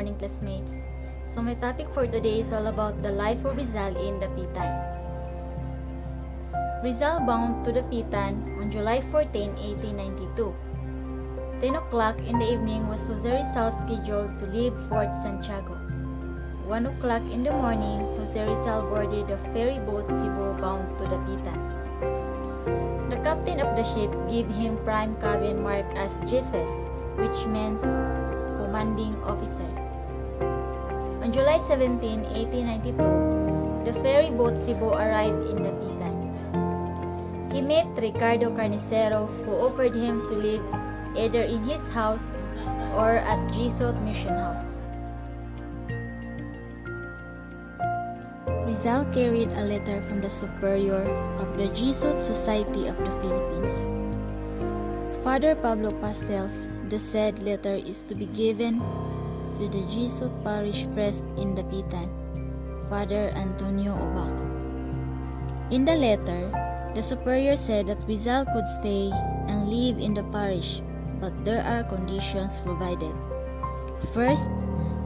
morning, classmates. So my topic for today is all about the life of Rizal in Dapitan. Rizal bound to Dapitan on July 14, 1892. 10 o'clock in the evening was Jose Rizal scheduled to leave Fort Santiago. 1 o'clock in the morning, Jose Rizal boarded the ferry boat Cebu bound to Dapitan. The captain of the ship gave him prime cabin marked as Jefes, which means commanding officer. On July 17, 1892, the ferry boat Cebu arrived in Dapitan. He met Ricardo Carnicero, who offered him to live either in his house or at Jesuit Mission House. Rizal carried a letter from the superior of the Jesuit Society of the Philippines. Father Pablo Pastels, the said letter is to be given to the Jesuit parish priest in Dapitan, Father Antonio Obac. In the letter, the superior said that Rizal could stay and live in the parish, but there are conditions provided. First,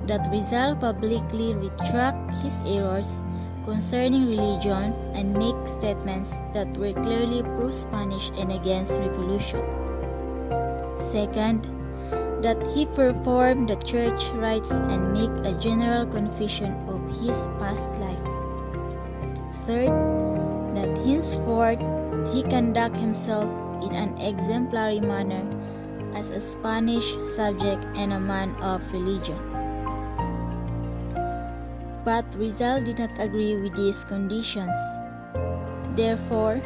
that Rizal publicly retract his errors concerning religion and make statements that were clearly pro-Spanish and against revolution. Second, that he perform the church rites and make a general confession of his past life. Third, that henceforth he conduct himself in an exemplary manner as a Spanish subject and a man of religion. But Rizal did not agree with these conditions. Therefore,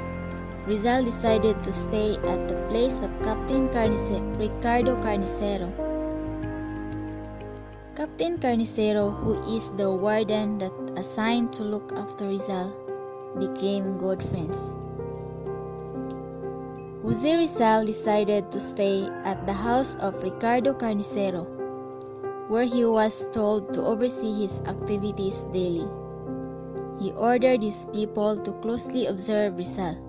Rizal decided to stay at the place of Captain Ricardo Carnicero. Captain Carnicero, who is the warden that assigned to look after Rizal, became good friends. Jose Rizal decided to stay at the house of Ricardo Carnicero, where he was told to oversee his activities daily. He ordered his people to closely observe Rizal.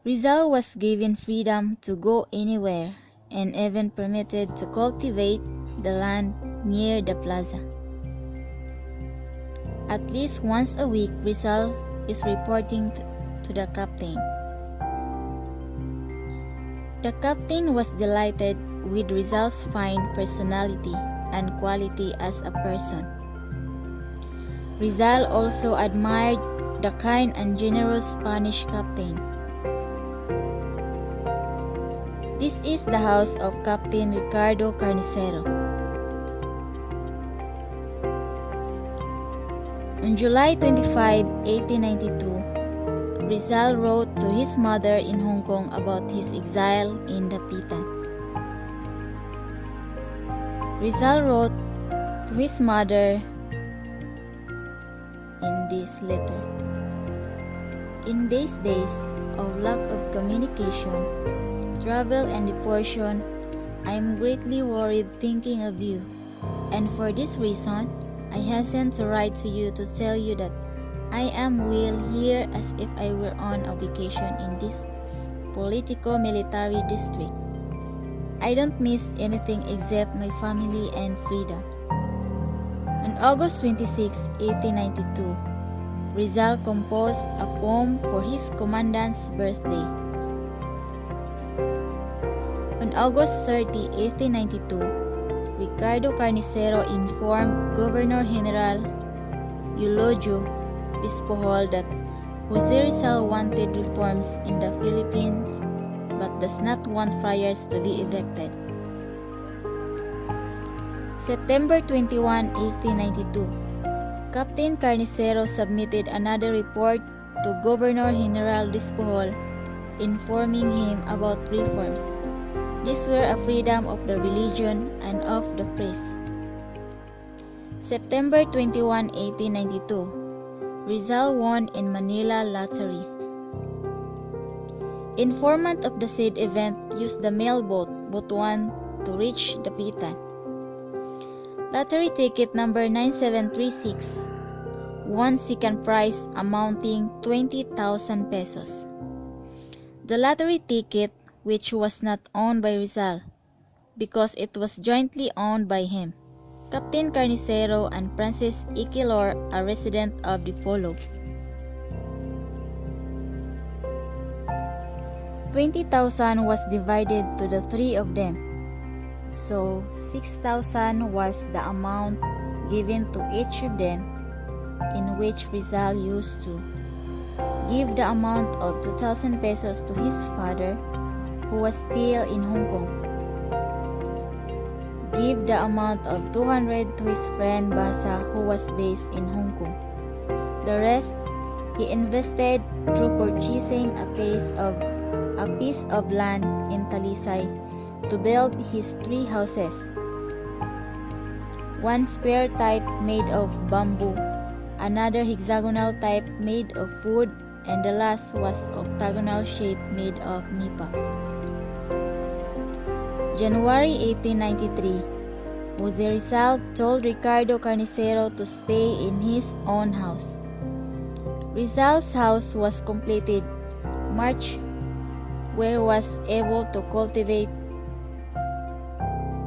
Rizal was given freedom to go anywhere and even permitted to cultivate the land near the plaza. At least once a week, Rizal is reporting to the captain. The captain was delighted with Rizal's fine personality and quality as a person. Rizal also admired the kind and generous Spanish captain. This is the house of Captain Ricardo Carnicero. On July 25, 1892, Rizal wrote to his mother in Hong Kong about his exile in Dapitan. Rizal wrote to his mother in this letter: "In these days of lack of communication, travel and devotion, I am greatly worried thinking of you, and for this reason, I hasten to write to you to tell you that I am well here as if I were on a vacation in this politico-military district. I don't miss anything except my family and freedom." On August 26, 1892, Rizal composed a poem for his commandant's birthday. On August 30, 1892, Ricardo Carnicero informed Governor General Eulogio Bispohol that Jose Rizal wanted reforms in the Philippines but does not want friars to be evicted. September 21, 1892, Captain Carnicero submitted another report to Governor General Bispohol informing him about reforms. These were a freedom of the religion and of the press. September 21, 1892, Rizal won in Manila lottery. Informant of the said event used the mailboat Butuan to reach Dapitan. Lottery ticket number 9736 won second prize amounting 20,000 pesos. The lottery ticket, which was not owned by Rizal, because it was jointly owned by him, Captain Carnicero, and Francis Iquilor, a resident of Dipolo. 20,000 was divided to the three of them, so 6,000 was the amount given to each of them, in which Rizal used to give the amount of 2,000 pesos to his father, who was still in Hong Kong, give the amount of 200 to his friend Basa, who was based in Hong Kong. The rest he invested through purchasing a piece of land in Talisay to build his 3 houses, one square type made of bamboo, another hexagonal type made of wood, and the last was octagonal shape made of nipa. January 1893, Jose Rizal told Ricardo Carnicero to stay in his own house. Rizal's house was completed March, where he was able to cultivate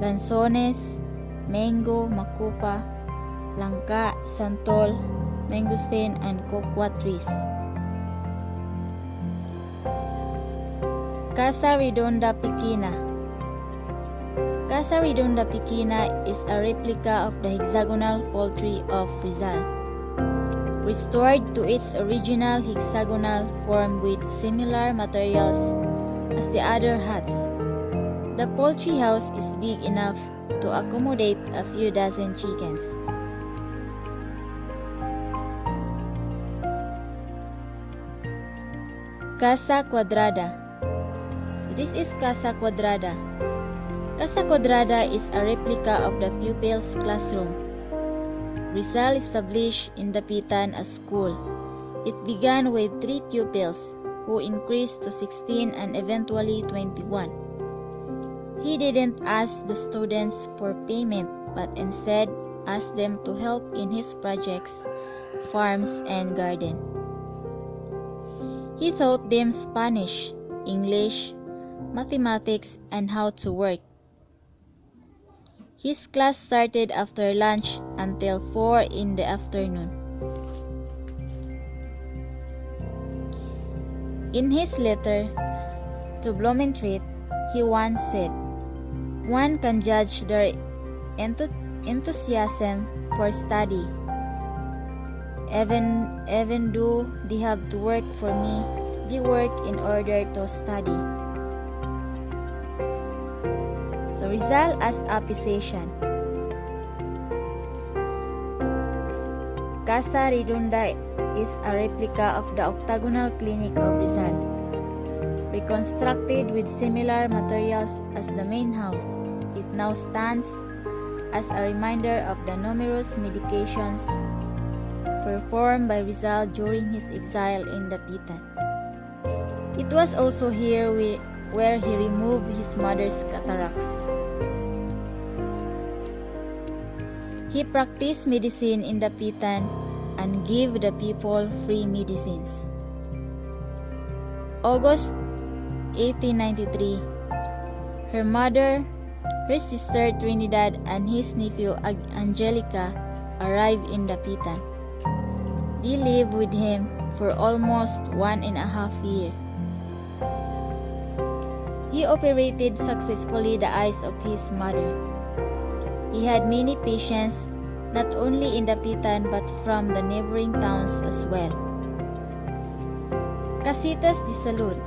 lanzones, mango, makupa, langka, santol, mangosteen, and cocoa trees. Casa Redonda Piquina. Casa Redonda Piquina is a replica of the hexagonal poultry of Rizal, restored to its original hexagonal form with similar materials as the other huts. The poultry house is big enough to accommodate a few dozen chickens. Casa Cuadrada. So this is Casa Cuadrada. Casa Cuadrada is a replica of the pupils' classroom. Rizal established in Dapitan a school. It began with 3 pupils, who increased to 16 and eventually 21. He didn't ask the students for payment, but instead asked them to help in his projects, farms, and garden. He taught them Spanish, English, mathematics, and how to work. His class started after lunch until 4 in the afternoon. In his letter to Blumentritt, he once said, "One can judge their enthusiasm for study, even though they have to work for me, they work in order to study." So Rizal as a physician. Casa Redonda is a replica of the octagonal clinic of Rizal, reconstructed with similar materials as the main house. It now stands as a reminder of the numerous medications performed by Rizal during his exile in Dapitan. It was also here where he removed his mother's cataracts. He practiced medicine in Dapitan and gave the people free medicines. August 1893, her mother, her sister Trinidad, and his nephew Angelica arrived in Dapitan. They lived with him for almost 1.5 years. He operated successfully the eyes of his mother. He had many patients, not only in Dapitan but from the neighboring towns as well. Casitas de Salud.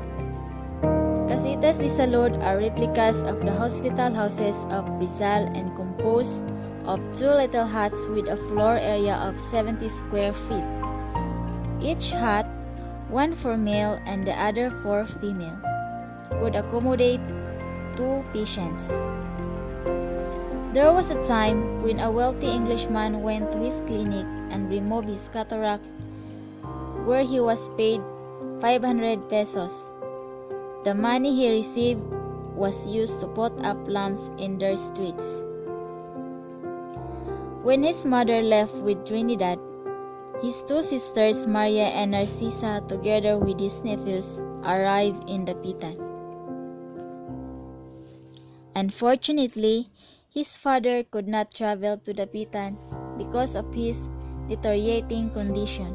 Casitas de Salud are replicas of the hospital houses of Rizal and composed of 2 little huts with a floor area of 70 square feet. Each hut, one for male and the other for female, could accommodate 2 patients. There was a time when a wealthy Englishman went to his clinic and removed his cataract, where he was paid 500 pesos. The money he received was used to put up lamps in their streets. When his mother left with Trinidad, his 2 sisters, Maria and Narcisa, together with his nephews, arrived in Dapitan. Unfortunately, his father could not travel to Dapitan because of his deteriorating condition.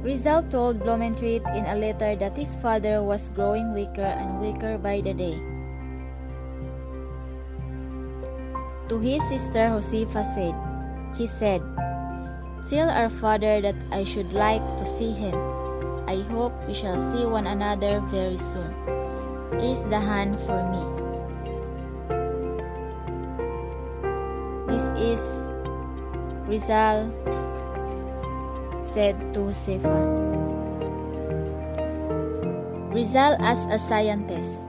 Rizal told Blumentritt in a letter that his father was growing weaker and weaker by the day. To his sister Josefa he said, "Tell our father that I should like to see him. I hope we shall see one another very soon. Kiss the hand for me." "This is Rizal," said to Josefa. Rizal as a scientist.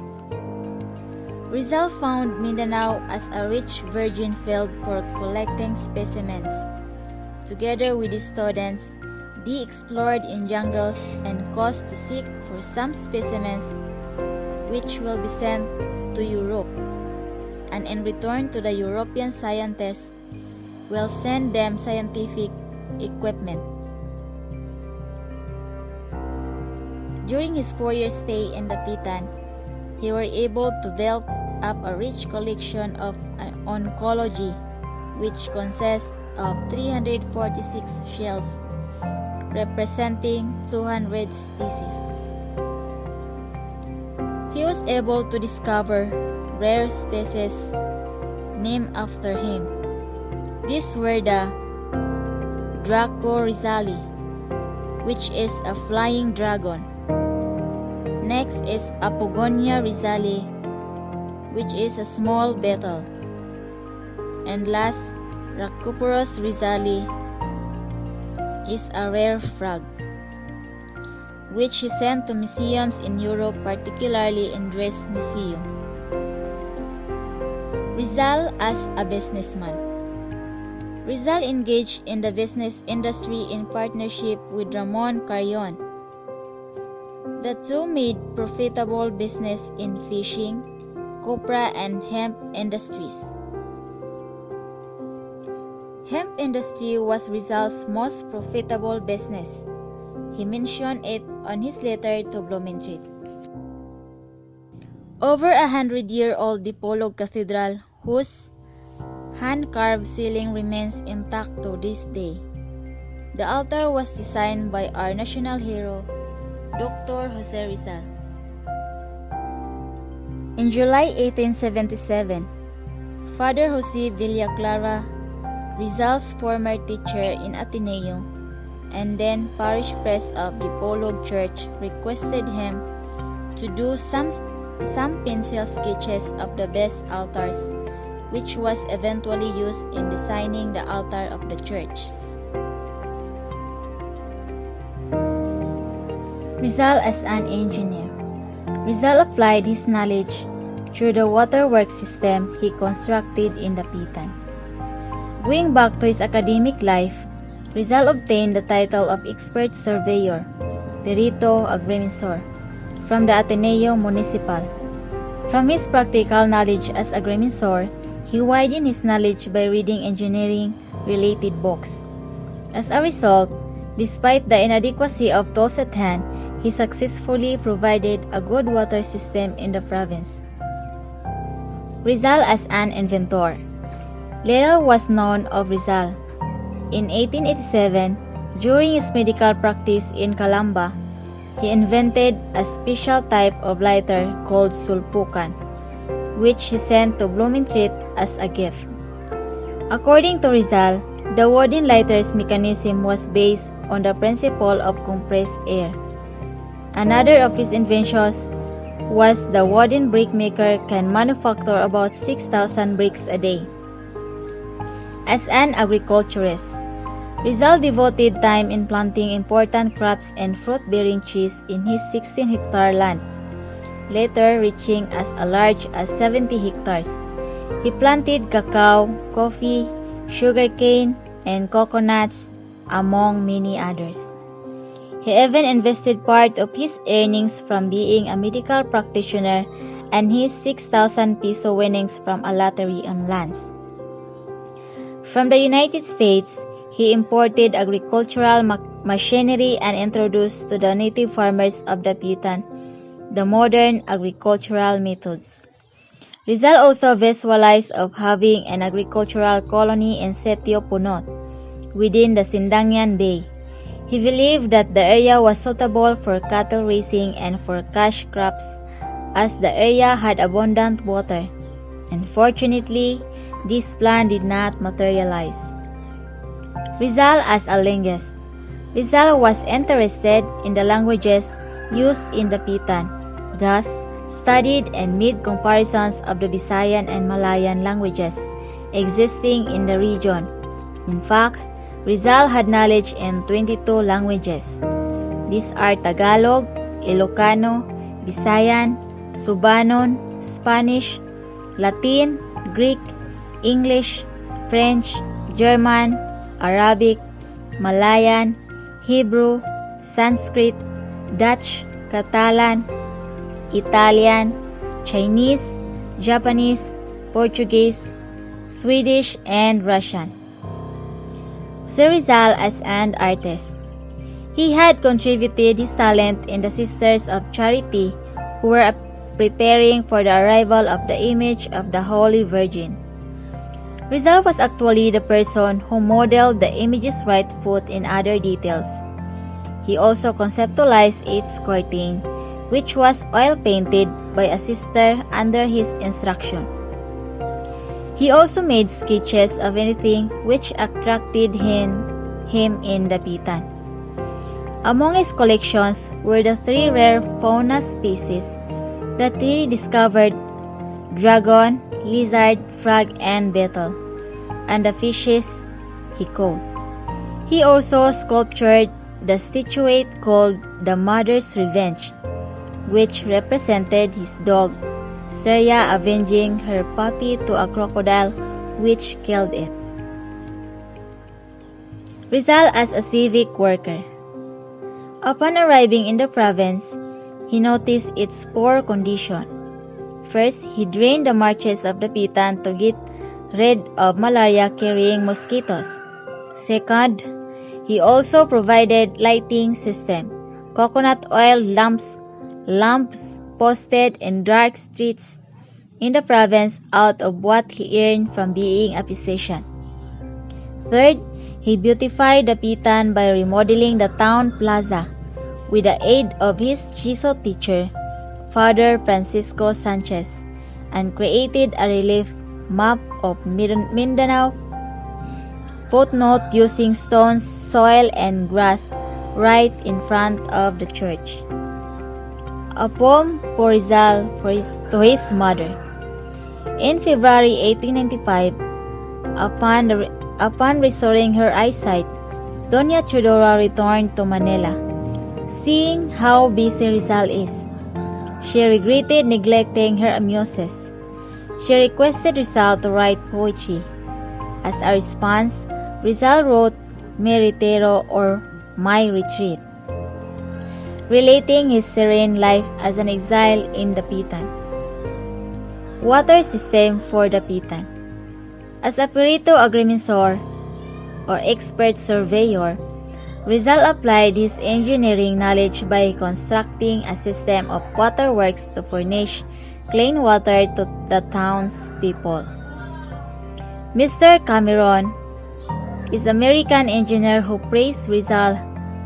Rizal found Mindanao as a rich virgin field for collecting specimens. Together with his students, they explored in jungles and caused to seek for some specimens which will be sent to Europe, and in return to the European scientists will send them scientific equipment. During his 4-year stay in Dapitan, he were able to build up a rich collection of oncology, which consists of 346 shells representing 200 species. He was able to discover rare species named after him. These were the Draco Rizali, which is a flying dragon. Next is Apogonia Rizali, which is a small beetle. And last, Rhacoporus Rizali is a rare frog, which he sent to museums in Europe, particularly in Dres Museum. Rizal as a businessman. Rizal engaged in the business industry in partnership with Ramon Carrion. The two made profitable business in fishing, copra, and hemp industries. Hemp industry was Rizal's most profitable business. He mentioned it on his letter to Blumentritt. Over 100-year-old Dipolog Cathedral, whose hand-carved ceiling remains intact to this day. The altar was designed by our national hero, Dr. Jose Rizal. In July 1877, Father Jose Villaclara, Rizal's former teacher in Ateneo and then parish priest of Dipolog Church, requested him to do some pencil sketches of the best altars, which was eventually used in designing the altar of the church. Rizal as an engineer. Rizal applied his knowledge through the waterworks system he constructed in Dapitan. Going back to his academic life, Rizal obtained the title of expert surveyor, perito agrimensor, from the Ateneo Municipal. From his practical knowledge as agrimensor, he widened his knowledge by reading engineering-related books. As a result, despite the inadequacy of tools at hand, he successfully provided a good water system in the province. Rizal as an inventor. Little was known of Rizal. In 1887, during his medical practice in Calamba, he invented a special type of lighter called sulpukan, which he sent to Blumentritt as a gift. According to Rizal, the wooden lighter's mechanism was based on the principle of compressed air. Another of his inventions was the wooden brick maker can manufacture about 6,000 bricks a day. As an agriculturist, Rizal devoted time in planting important crops and fruit-bearing trees in his 16-hectare land, later reaching as large as 70 hectares. He planted cacao, coffee, sugarcane, and coconuts, among many others. He even invested part of his earnings from being a medical practitioner and his 6,000 peso winnings from a lottery on lands. From the United States, he imported agricultural machinery and introduced to the native farmers of Dapitan the modern agricultural methods. Rizal also visualized of having an agricultural colony in Setio Punot, within the Sindangian Bay. He believed that the area was suitable for cattle raising and for cash crops, as the area had abundant water. Unfortunately, this plan did not materialize. Rizal as a linguist. Rizal was interested in the languages used in Dapitan, thus studied and made comparisons of the Visayan and Malayan languages existing in the region. In fact, Rizal had knowledge in 22 languages. These are Tagalog, Ilocano, Visayan, Subanon, Spanish, Latin, Greek, English, French, German, Arabic, Malayan, Hebrew, Sanskrit, Dutch, Catalan, Italian, Chinese, Japanese, Portuguese, Swedish, and Russian. Sir Rizal as an artist. He had contributed his talent in the Sisters of Charity, who were preparing for the arrival of the image of the Holy Virgin. Rizal was actually the person who modeled the image's right foot in other details. He also conceptualized its skirting, which was oil-painted by a sister under his instruction. He also made sketches of anything which attracted him in Dapitan. Among his collections were the 3 rare fauna species that he discovered: dragon, lizard, frog, and beetle, and the fishes he caught. He also sculptured the statuette called the Mother's Revenge, which represented his dog, Seria, avenging her puppy to a crocodile which killed it. Rizal as a civic worker. Upon arriving in the province, he noticed its poor condition. First, he drained the marshes of Dapitan to get rid of malaria-carrying mosquitoes. Second, he also provided lighting system, coconut oil lamps posted in dark streets in the province out of what he earned from being a physician. Third, he beautified Dapitan by remodeling the town plaza with the aid of his Jesuit teacher, Father Francisco Sanchez, and created a relief map of Mindanao. Footnote using stones, soil, and grass right in front of the church. A poem for Rizal to his mother. In February 1895, upon restoring her eyesight, Doña Chudora returned to Manila. Seeing how busy Rizal is, she regretted neglecting her muses. She requested Rizal to write poetry. As a response, Rizal wrote Mi Retiro, or My Retreat, relating his serene life as an exile in Dapitan. Water system for Dapitan. As a perito agrimensor, or expert surveyor, Rizal applied his engineering knowledge by constructing a system of waterworks to furnish clean water to the townspeople. Mr. Cameron is an American engineer who praised Rizal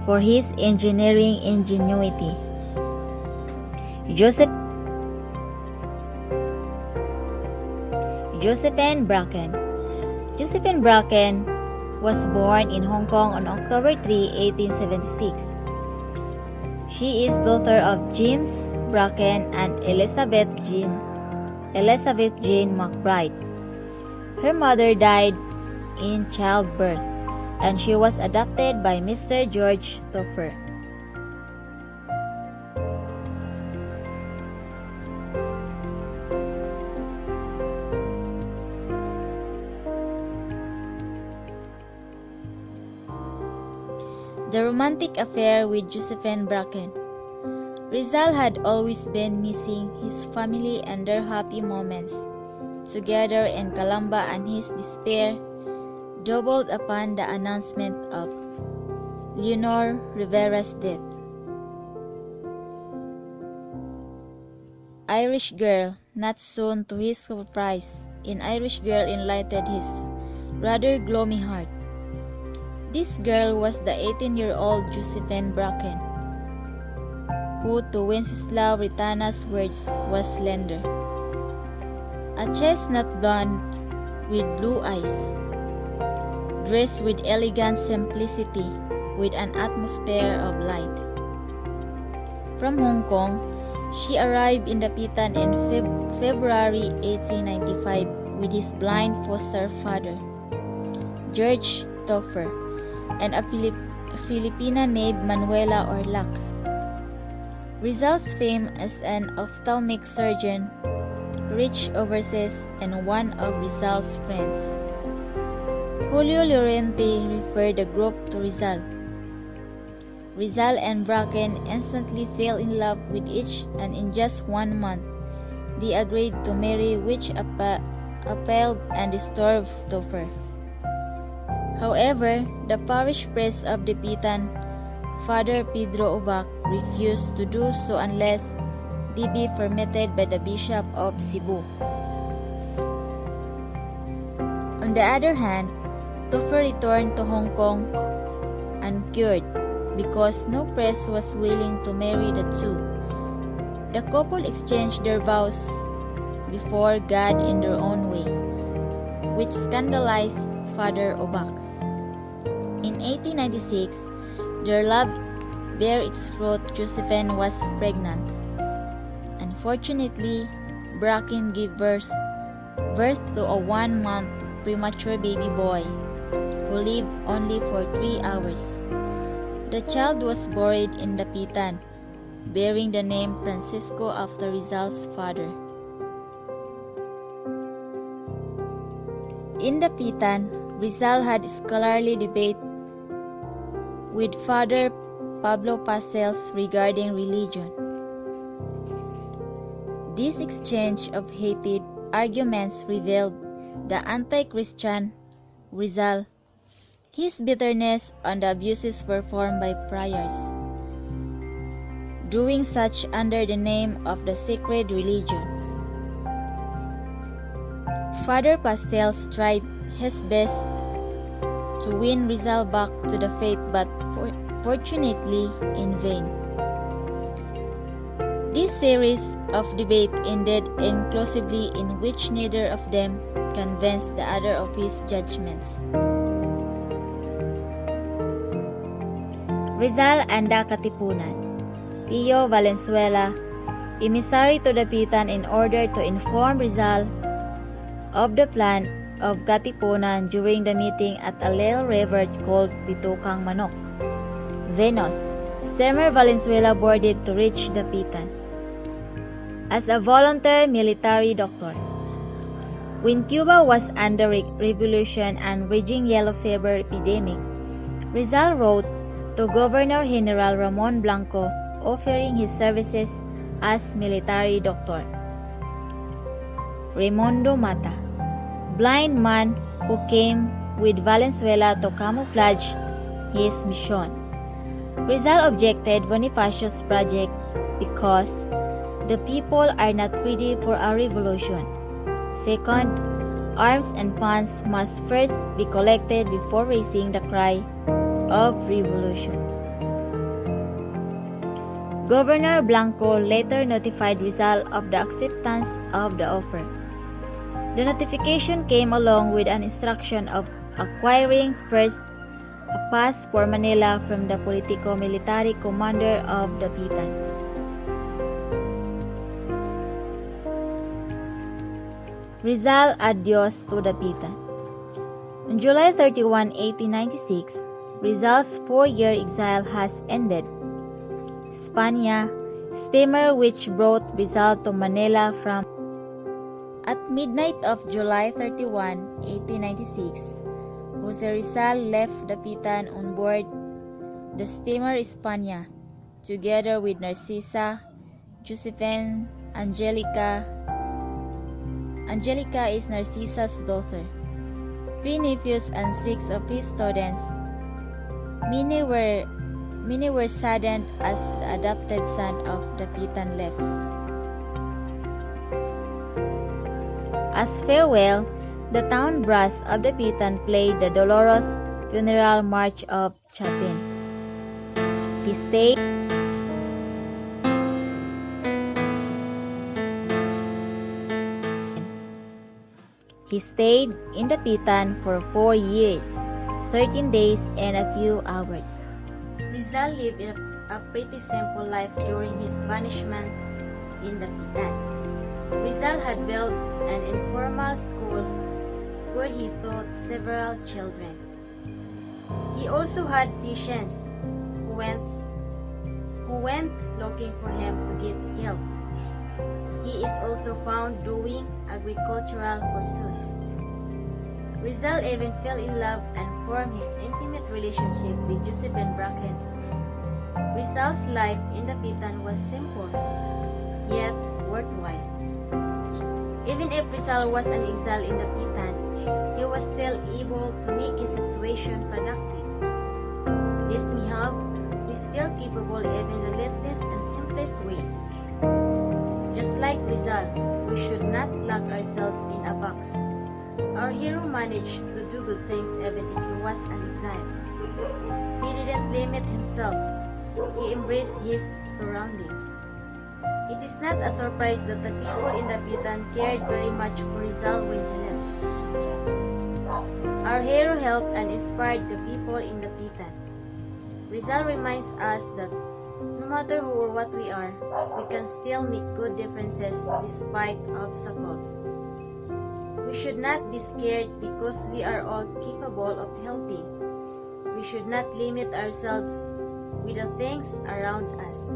for his engineering ingenuity. Josephine Bracken. Josephine Bracken was born in Hong Kong on October 3, 1876. She is daughter of James Bracken and Elizabeth Jean McBride. Her mother died in childbirth, and she was adopted by Mr. George Topher. The romantic affair with Josephine Bracken. Rizal had always been missing his family and their happy moments together in Calamba, and his despair doubled upon the announcement of Leonor Rivera's death. Irish girl, not soon to his surprise, an Irish girl enlightened his rather gloomy heart. This girl was the 18-year-old Josephine Bracken, who to Wenceslaw Ritana's words was slender. A chestnut blonde with blue eyes, dressed with elegant simplicity, with an atmosphere of light. From Hong Kong, she arrived in Dapitan in February 1895 with his blind foster father, George Topher, and a Filipina named Manuela Orlac. Rizal's fame as an ophthalmic surgeon reached overseas, and one of Rizal's friends, Julio Llorente, referred the group to Rizal. Rizal and Bracken instantly fell in love with each, and in just 1 month, they agreed to marry, which appalled and disturbed Topher. However, the parish priest of Dapitan, Father Pedro Obac, refused to do so unless they be permitted by the Bishop of Cebu. On the other hand, Topher returned to Hong Kong uncured, because no priest was willing to marry the two. The couple exchanged their vows before God in their own way, which scandalized Father Obac. In 1896, their love bare its fruit. Josephine was pregnant. Unfortunately, Bracken gave birth to a 1-month premature baby boy who lived only for 3 hours. The child was buried in Dapitan, bearing the name Francisco after Rizal's father. In Dapitan, Rizal had scholarly debate with Father Pablo Pasels regarding religion. This exchange of heated arguments revealed the anti-Christian Rizal, his bitterness on the abuses performed by friars, doing such under the name of the sacred religion. Father Pastel tried his best to win Rizal back to the faith, but fortunately in vain. This series of debate ended inconclusively, in which neither of them convinced the other of his judgments. Rizal and the Katipunan. Pio Valenzuela, emissary to Dapitan in order to inform Rizal of the plan of Katipunan during the meeting at a little river called Pitukang Manok. Venus, steamer Valenzuela boarded to reach Dapitan as a volunteer military doctor. When Cuba was under revolution and raging yellow fever epidemic, Rizal wrote to Governor General Ramon Blanco offering his services as military doctor. Raimundo Mata, blind man who came with Valenzuela to camouflage his mission. Rizal objected Bonifacio's project because the people are not ready for a revolution. Second, arms and funds must first be collected before raising the cry of revolution. Governor Blanco later notified Rizal of the acceptance of the offer. The notification came along with an instruction of acquiring first a pass for Manila from the politico-military commander of Dapitan. Rizal adios to Dapitan. On July 31, 1896, Rizal's 4-year exile has ended. Spania, steamer which brought Rizal to Manila from at midnight of July 31, 1896, Jose Rizal left Dapitan on board the steamer Spania, together with Narcisa, Josephine, Angelica. Angelica is Narcisa's daughter, 3 nephews and 6 of his students. Many were saddened as the adopted son of Dapitan left. As farewell, the town brass of Dapitan played the dolorous funeral march of Chapin. He stayed in Dapitan for 4 years, 13 days and a few hours. Rizal lived a pretty simple life during his banishment in Dapitan. Rizal had built an informal school where he taught several children. He also had patients who went looking for him to get help. He is also found doing agricultural pursuits. Rizal even fell in love and formed his intimate relationship with Josephine Bracken. Rizal's life in Dapitan was simple, yet worthwhile. Even if Rizal was an exile in Dapitan, he was still able to make his situation productive. This Nihab is still capable even in the littlest and simplest ways. Just like Rizal, we should not lock ourselves in a box. Our hero managed to do good things even if he was an exile. He didn't limit himself. He embraced his surroundings. It is not a surprise that the people in Dapitan cared very much for Rizal when he left. Our hero helped and inspired the people in Dapitan. Rizal reminds us that no matter who or what we are, we can still make good differences despite obstacles. We should not be scared because we are all capable of helping. We should not limit ourselves with the things around us.